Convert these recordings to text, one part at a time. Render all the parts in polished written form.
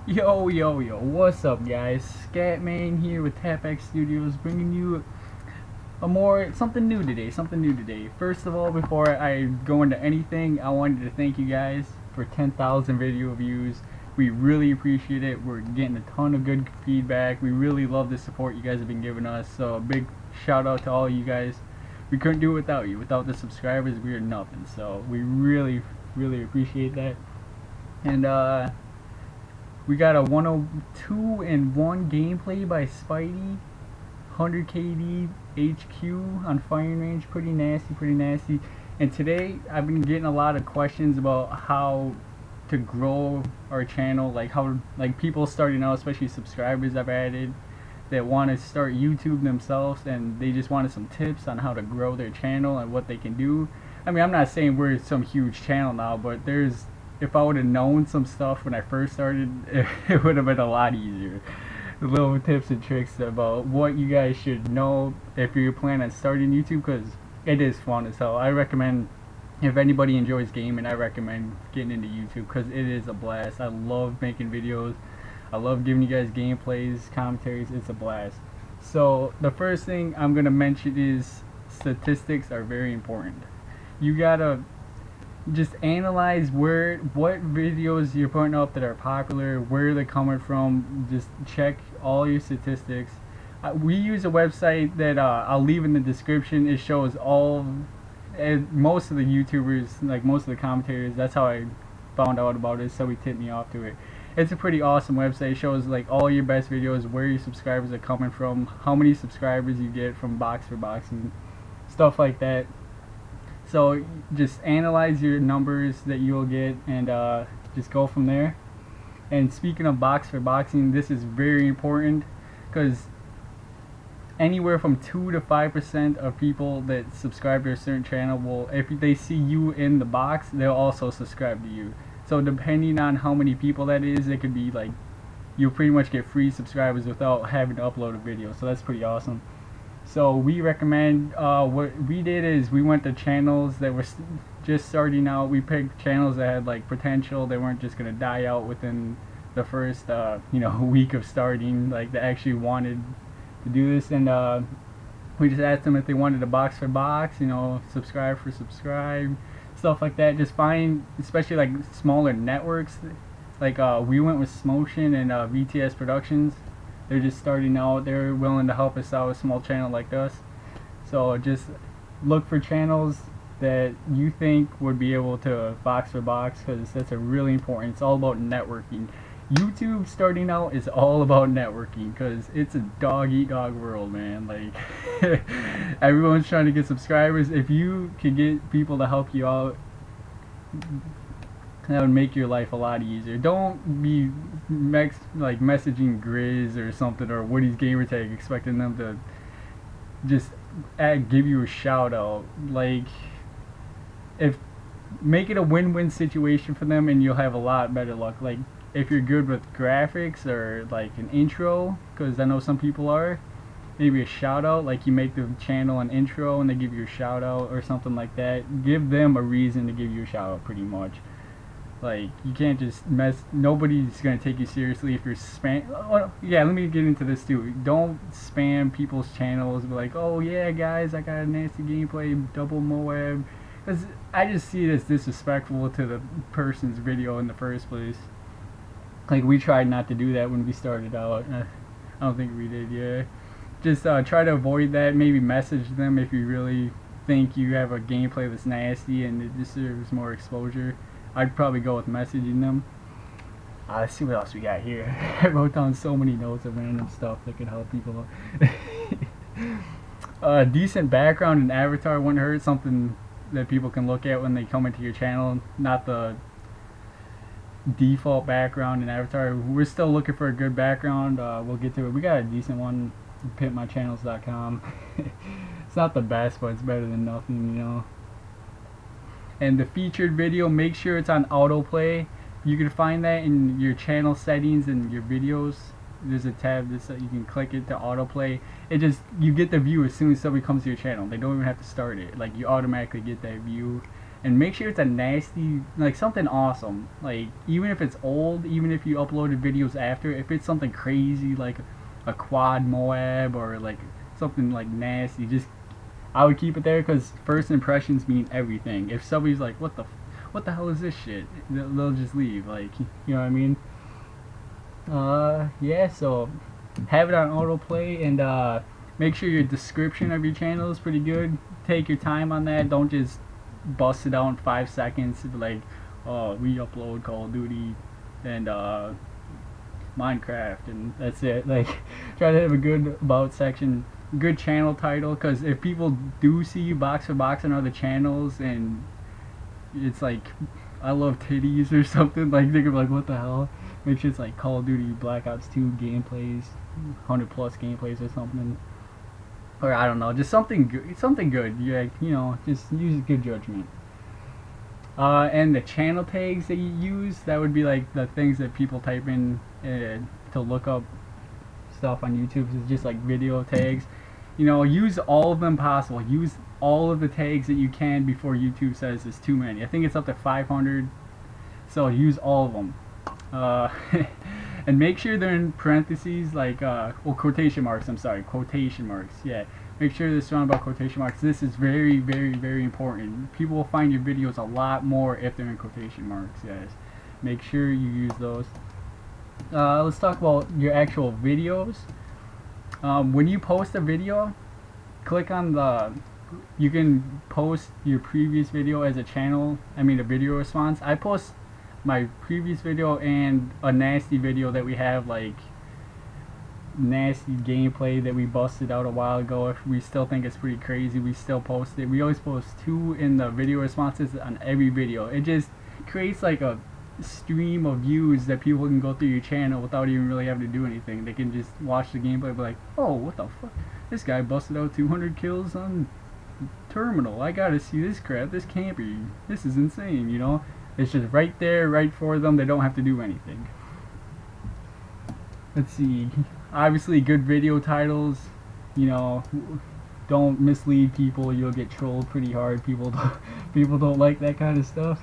Yo, what's up guys? Scatman here with TapX Studios bringing you something new today. First of all, before I go into anything, I wanted to thank you guys for 10,000 video views. We really appreciate it. We're getting a ton of good feedback. We really love the support you guys have been giving us. So a big shout out to all you guys. We couldn't do it without you. Without the subscribers, we are nothing. So we really appreciate that. And we got a 102 and 1 gameplay by Spidey, 100 KD HQ on firing range, pretty nasty. And today I've been getting a lot of questions about how to grow our channel, like people starting out, especially subscribers I've added that want to start YouTube themselves, and they just wanted some tips on how to grow their channel and what they can do. I mean, I'm not saying we're some huge channel now, but if I would have known some stuff when I first started, it would have been a lot easier. Little tips and tricks about what you guys should know if you plan on starting YouTube, because it is fun as hell. I recommend, if anybody enjoys gaming, I recommend getting into YouTube because it is a blast. I love making videos. I love giving you guys gameplays, commentaries. It's a blast. So the first thing I'm going to mention is statistics are very important. You gotta just analyze what videos you're putting up that are popular, where they're coming from. Just check all your statistics. We use a website that I'll leave in the description. It shows most of the YouTubers, like most of the commentators. That's how I found out about it. Somebody tipped me off to it. It's a pretty awesome website. It shows like all your best videos, where your subscribers are coming from, how many subscribers you get from box for boxing, stuff like that. So just analyze your numbers that you'll get and just go from there. And speaking of box for boxing, this is very important because anywhere from 2 to 5% of people that subscribe to a certain channel will, if they see you in the box, they'll also subscribe to you. So depending on how many people that is, it could be like you'll pretty much get free subscribers without having to upload a video. So that's pretty awesome. So we recommend, what we did is we went to channels that were just starting out. We picked channels that had like potential. They weren't just gonna die out within the first week of starting. Like they actually wanted to do this, and we just asked them if they wanted a box for box, subscribe for subscribe, stuff like that. Just find, especially like smaller networks, like we went with Smotion and VTS Productions. They're just starting out. They're willing to help us out, a small channel like us. So just look for channels that you think would be able to box for box, because that's a really important. It's all about networking. YouTube starting out is all about networking because it's a dog-eat-dog world, man. Like everyone's trying to get subscribers. If you can get people to help you out, that would make your life a lot easier. Don't be messaging Grizz or something, or Woody's Gamertag, expecting them to just give you a shout out. Like, make it a win-win situation for them, and you'll have a lot better luck. Like, if you're good with graphics or like an intro, because I know some people are, maybe a shout out, like you make the channel an intro and they give you a shout out or something like that. Give them a reason to give you a shout out, pretty much. Like, you can't just nobody's gonna take you seriously if you're oh, yeah, let me get into this too. Don't spam people's channels, be like, oh yeah guys, I got a nasty gameplay, double Moab. Because I just see it as disrespectful to the person's video in the first place. Like, we tried not to do that when we started out. I don't think we did, yeah. Just try to avoid that. Maybe message them if you really think you have a gameplay that's nasty and it deserves more exposure. I'd probably go with messaging them. Let's see what else we got here. I wrote down so many notes of random stuff that could help people out. Decent background and avatar wouldn't hurt. Something that people can look at when they come into your channel, not the default background and avatar. We're still looking for a good background. We'll get to it. We got a decent one, pimpmychannels.com. It's not the best, but it's better than nothing, And the featured video, make sure it's on autoplay. You can find that in your channel settings and your videos. There's a tab that you can click it to autoplay. You get the view as soon as somebody comes to your channel. They don't even have to start it. Like, you automatically get that view. and make sure it's a nasty, like something awesome. Like even if it's old, even if you uploaded videos after, if it's something crazy like a quad Moab or like something like nasty, just I would keep it there because first impressions mean everything. If somebody's like, what the hell is this shit? They'll just leave. Like, you know what I mean? Yeah. So have it on autoplay and make sure your description of your channel is pretty good. Take your time on that. Don't just bust it out in 5 seconds. Like, oh, we upload Call of Duty and Minecraft and that's it. Like, try to have a good about section, good channel title, because if people do see you box for box on other channels and it's like I love titties or something, like they're like, what the hell? Make sure it's like Call of Duty Black Ops 2 gameplays, 100 plus gameplays or something, or I don't know, just something good. Yeah, you know, just use good judgment. And the channel tags that you use, that would be like the things that people type in to look up stuff on YouTube. Is just like video tags. You know, use all of them possible. Use all of the tags that you can before YouTube says it's too many. I think it's up to 500, so use all of them. And make sure they're in parentheses, like well, quotation marks. I'm sorry, quotation marks. Yeah, make sure they're surrounded by quotation marks. This is very, very, very important. People will find your videos a lot more if they're in quotation marks, guys. Make sure you use those. Let's talk about your actual videos. When you post a video, click on the, you can post your previous video as a channel, a video response. I post my previous video and a nasty video that we have, like nasty gameplay that we busted out a while ago. If we still think it's pretty crazy, we still post it. We always post 2 in the video responses on every video. It just creates like a stream of views that people can go through your channel without even really having to do anything. They can just watch the gameplay and be like, oh, what the fuck, this guy busted out 200 kills on Terminal, I gotta see this crap, this can't be, this is insane, you know. It's just right there, right for them. They don't have to do anything. Let's see, obviously good video titles, you know, don't mislead people. You'll get trolled pretty hard. People don't like that kind of stuff.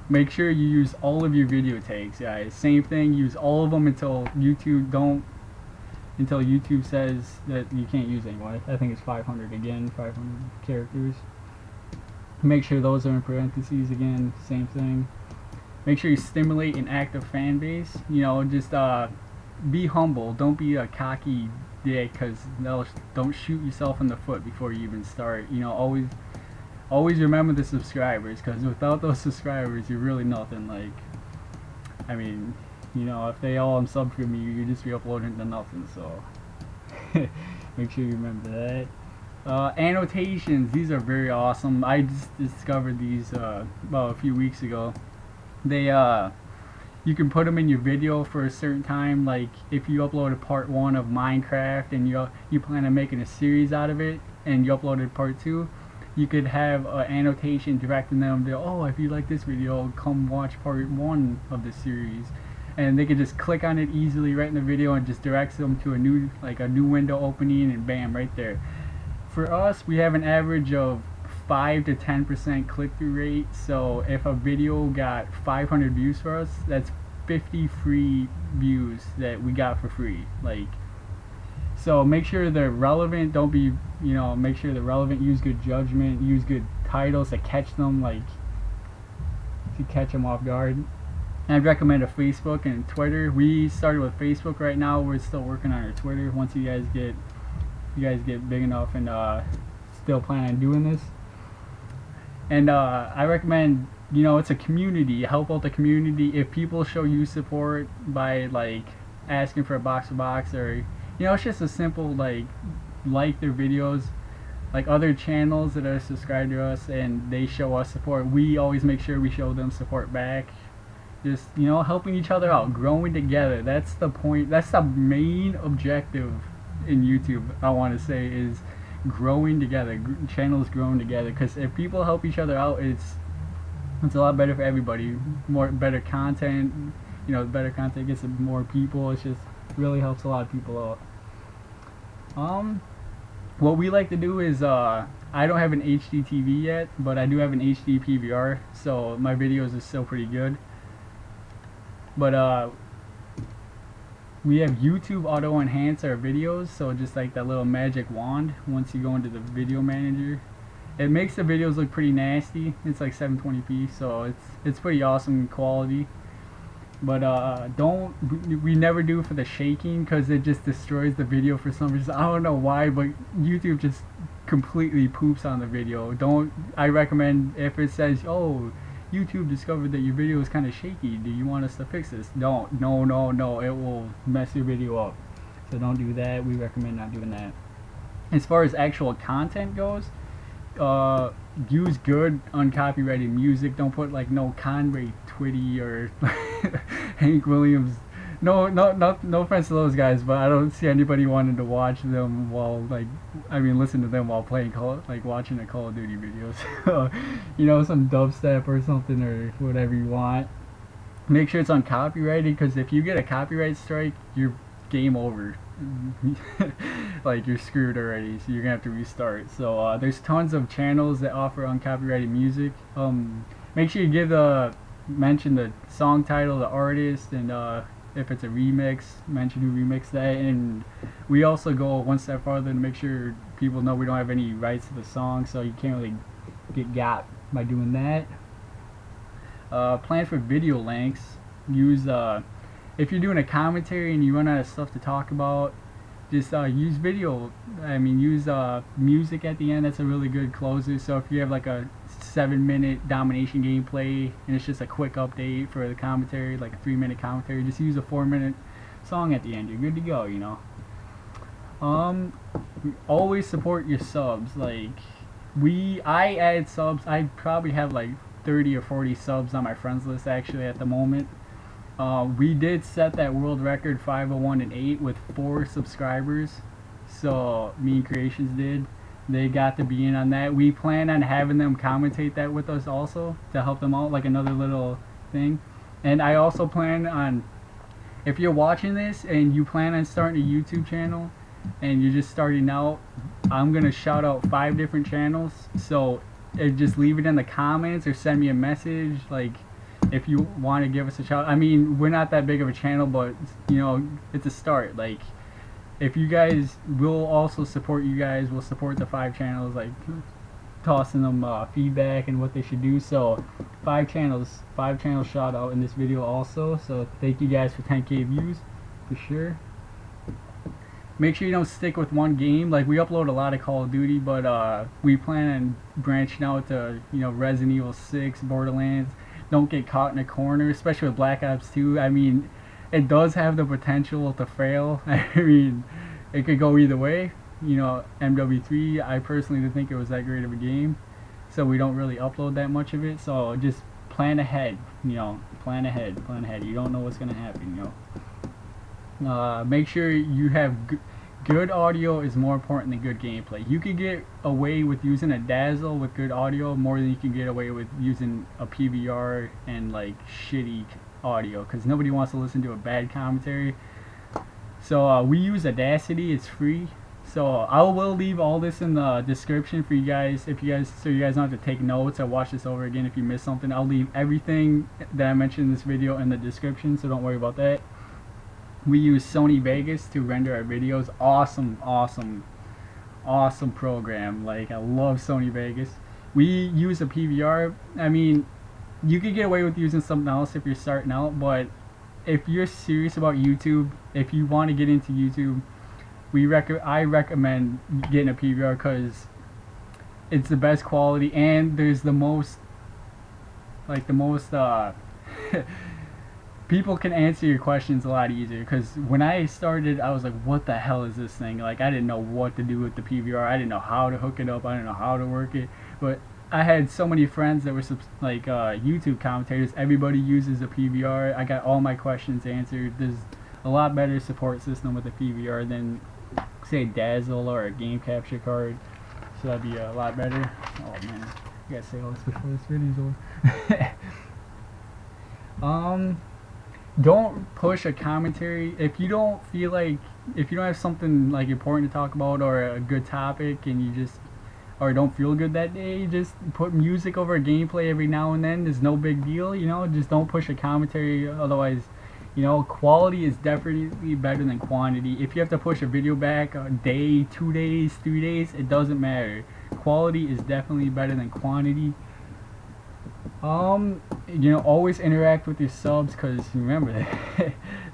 Make sure you use all of your video tags, guys. Same thing, use all of them until YouTube says that you can't use anymore. I think it's 500 again, 500 characters. Make sure those are in parentheses again, same thing. Make sure you stimulate an active fan base. You know, just be humble. Don't be a cocky dick, because don't shoot yourself in the foot before you even start. You know, always remember the subscribers, because without those subscribers, you're really nothing. Like, I mean, you know, if they all unsub from you, you just be uploading to nothing. So make sure you remember that. Annotations, these are very awesome. I just discovered these about a few weeks ago. They you can put them in your video for a certain time. Like if you uploaded part 1 of Minecraft and you plan on making a series out of it, and you uploaded part 2, you could have an annotation directing them to, oh, if you like this video, come watch part 1 of the series. And they could just click on it easily right in the video, and just directs them to a new window opening, and bam, right there. For us, we have an average of 5 to 10% click-through rate. So if a video got 500 views for us, that's 50 free views that we got for free. Like, so make sure they're relevant. Don't be, you know, make sure they're relevant. Use good judgment. Use good titles to catch them, like to catch them off guard. And I'd recommend a Facebook and Twitter. We started with Facebook right now. We're still working on our Twitter. Once you guys get big enough and still plan on doing this. And I recommend, you know, it's a community. Help out the community. If people show you support by like asking for a box to box, or you know, it's just a simple like their videos, like other channels that are subscribed to us and they show us support, we always make sure we show them support back. Just, you know, helping each other out, growing together. That's the point. That's the main objective in YouTube, I want to say, is growing together, channels growing together. Because if people help each other out, it's a lot better for everybody. Better content, you know, better content gets more people. It just really helps a lot of people out. what we like to do is I don't have an HD TV yet, but I do have an HD PVR, so my videos are still pretty good. But we have YouTube auto enhance our videos, so just like that little magic wand. Once you go into the video manager, it makes the videos look pretty nasty. It's like 720p, so it's pretty awesome quality. But we never do for the shaking, because it just destroys the video for some reason. I don't know why, but YouTube just completely poops on the video. I recommend, if it says, oh, YouTube discovered that your video is kind of shaky, do you want us to fix this? No, it will mess your video up. So don't do that. We recommend not doing that. As far as actual content goes, use good uncopyrighted music. Don't put like no Conway Twitty or Hank Williams. No offense to those guys, but I don't see anybody wanting to watch them while listen to them while playing watching a Call of Duty video. So, you know, some dubstep or something or whatever you want. Make sure it's uncopyrighted, because if you get a copyright strike, you're game over. Like, you're screwed already, so you're gonna have to restart. So there's tons of channels that offer uncopyrighted music. Make sure you mention the song title, the artist, and if it's a remix, mention who remixed that. And we also go one step farther to make sure people know we don't have any rights to the song, so you can't really get got by doing that. Plan for video lengths. Use if you're doing a commentary and you run out of stuff to talk about, just use video. Use music at the end. That's a really good closer. So if you have like a 7-minute domination gameplay and it's just a quick update for the commentary, like a 3-minute commentary, just use a 4-minute song at the end. You're good to go, you know. Always support your subs. Like, I added subs. I probably have like 30 or 40 subs on my friends list actually at the moment. We did set that world record 501 and 8 with 4 subscribers. So me and Creations did. They got to be in on that. We plan on having them commentate that with us also to help them out, like another little thing. And I also plan on, if you're watching this and you plan on starting a YouTube channel and you're just starting out, I'm gonna shout out 5 different channels. So just leave it in the comments or send me a message, like, if you want to give us a shout. We're not that big of a channel, but you know, it's a start. Like, if you guys, we'll also support you guys. We'll support the 5 channels, like tossing them feedback and what they should do. So 5 channels shout out in this video also. So thank you guys for 10K views for sure. Make sure you don't stick with one game. Like, we upload a lot of Call of Duty, but we plan on branching out to, you know, Resident Evil 6, Borderlands. Don't get caught in a corner, especially with Black Ops 2. It does have the potential to fail. It could go either way. You know, MW3, I personally didn't think it was that great of a game, so we don't really upload that much of it. So just plan ahead, you know, plan ahead. You don't know what's gonna happen, you know. Make sure you have good audio is more important than good gameplay. You could get away with using a Dazzle with good audio more than you can get away with using a PVR and like shitty audio, because nobody wants to listen to a bad commentary. So we use Audacity. It's free. So I will leave all this in the description for you guys, so you guys don't have to take notes or watch this over again if you miss something. I'll leave everything that I mentioned in this video in the description, so don't worry about that. We use Sony Vegas to render our videos. Awesome program. Like, I love Sony Vegas. We use a PVR. You could get away with using something else if you're starting out, but if you're serious about YouTube, if you want to get into YouTube, I recommend getting a PVR, because it's the best quality and there's the most people can answer your questions a lot easier. Because when I started, I was like, what the hell is this thing? Like, I didn't know what to do with the PVR. I didn't know how to hook it up. I didn't know how to work it. But I had so many friends that were YouTube commentators. Everybody uses a PVR. I got all my questions answered. There's a lot better support system with a PVR than, say, Dazzle or a game capture card. So that'd be a lot better. Oh man, I gotta say all this before this video's over. don't push a commentary if you don't feel like, if you don't have something like important to talk about or a good topic and you just, or don't feel good that day, just put music over a gameplay every now and then. There's no big deal, you know. Just don't push a commentary, otherwise, you know, quality is definitely better than quantity. If you have to push a video back a day, 2 days, 3 days, it doesn't matter. Quality is definitely better than quantity. You know, always interact with your subs, because remember,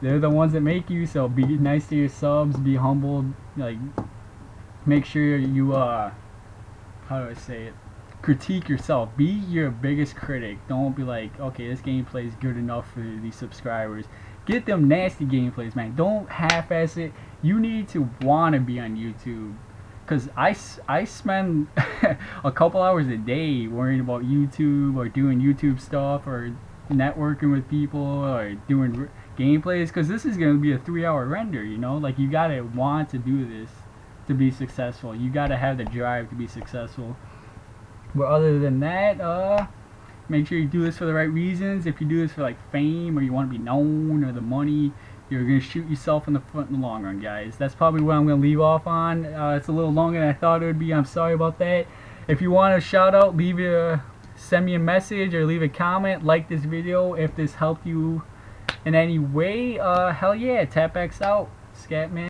they're the ones that make you. So be nice to your subs, be humble, like make sure you how do I say it? Critique yourself. Be your biggest critic. Don't be like, okay, this gameplay is good enough for these subscribers. Get them nasty gameplays, man. Don't half-ass it. You need to want to be on YouTube. Because I spend a couple hours a day worrying about YouTube or doing YouTube stuff or networking with people or doing gameplays. Because this is going to be a 3-hour render, you know? Like, you got to want to do this to be successful. You got to have the drive to be successful. But other than that, make sure you do this for the right reasons. If you do this for like fame or you want to be known or the money, you're going to shoot yourself in the foot in the long run, guys. That's probably what I'm going to leave off on. It's a little longer than I thought it would be. I'm sorry about that. If you want a shout out, send me a message or leave a comment. Like this video if this helped you in any way. Hell yeah, TapX out. Scatman.